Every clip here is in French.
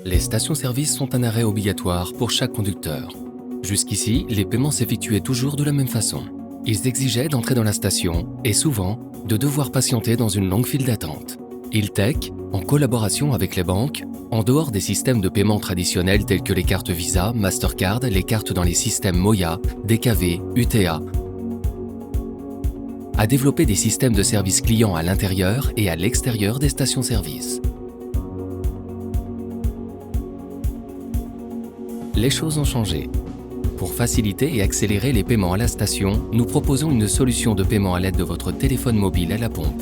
Les stations-service sont un arrêt obligatoire pour chaque conducteur. Jusqu'ici, les paiements s'effectuaient toujours de la même façon. Ils exigeaient d'entrer dans la station et souvent de devoir patienter dans une longue file d'attente. Iltech, en collaboration avec les banques, en dehors des systèmes de paiement traditionnels tels que les cartes Visa, Mastercard, les cartes dans les systèmes Moya, DKV, UTA, a développé des systèmes de service client à l'intérieur et à l'extérieur des stations-service. Les choses ont changé. Pour faciliter et accélérer les paiements à la station, nous proposons une solution de paiement à l'aide de votre téléphone mobile à la pompe.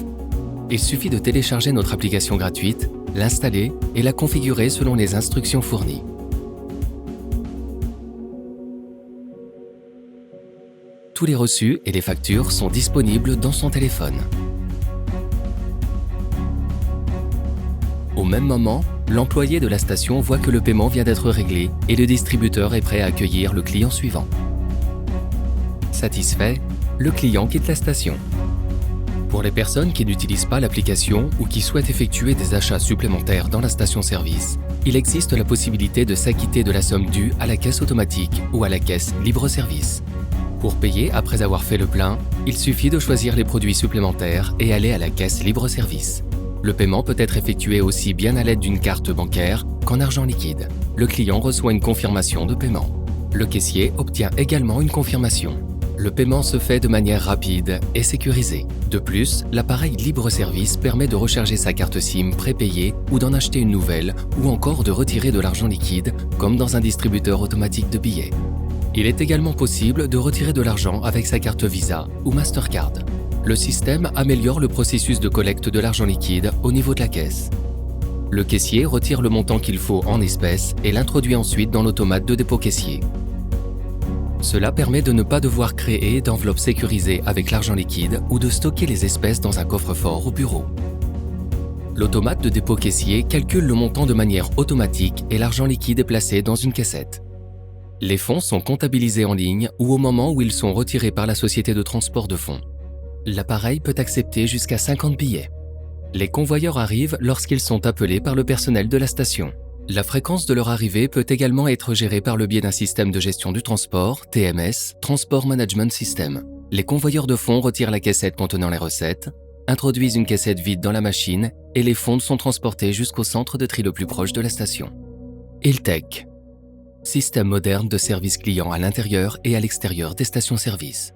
Il suffit de télécharger notre application gratuite, l'installer et la configurer selon les instructions fournies. Tous les reçus et les factures sont disponibles dans son téléphone. Au même moment, l'employé de la station voit que le paiement vient d'être réglé et le distributeur est prêt à accueillir le client suivant. Satisfait, le client quitte la station. Pour les personnes qui n'utilisent pas l'application ou qui souhaitent effectuer des achats supplémentaires dans la station-service, il existe la possibilité de s'acquitter de la somme due à la caisse automatique ou à la caisse libre-service. Pour payer après avoir fait le plein, il suffit de choisir les produits supplémentaires et aller à la caisse libre-service. Le paiement peut être effectué aussi bien à l'aide d'une carte bancaire qu'en argent liquide. Le client reçoit une confirmation de paiement. Le caissier obtient également une confirmation. Le paiement se fait de manière rapide et sécurisée. De plus, l'appareil libre-service permet de recharger sa carte SIM prépayée ou d'en acheter une nouvelle ou encore de retirer de l'argent liquide comme dans un distributeur automatique de billets. Il est également possible de retirer de l'argent avec sa carte Visa ou Mastercard. Le système améliore le processus de collecte de l'argent liquide au niveau de la caisse. Le caissier retire le montant qu'il faut en espèces et l'introduit ensuite dans l'automate de dépôt caissier. Cela permet de ne pas devoir créer d'enveloppe sécurisée avec l'argent liquide ou de stocker les espèces dans un coffre-fort au bureau. L'automate de dépôt caissier calcule le montant de manière automatique et l'argent liquide est placé dans une caissette. Les fonds sont comptabilisés en ligne ou au moment où ils sont retirés par la société de transport de fonds. L'appareil peut accepter jusqu'à 50 billets. Les convoyeurs arrivent lorsqu'ils sont appelés par le personnel de la station. La fréquence de leur arrivée peut également être gérée par le biais d'un système de gestion du transport, TMS, Transport Management System. Les convoyeurs de fonds retirent la caissette contenant les recettes, introduisent une caissette vide dans la machine et les fonds sont transportés jusqu'au centre de tri le plus proche de la station. Iltech. Système moderne de service client à l'intérieur et à l'extérieur des stations-service.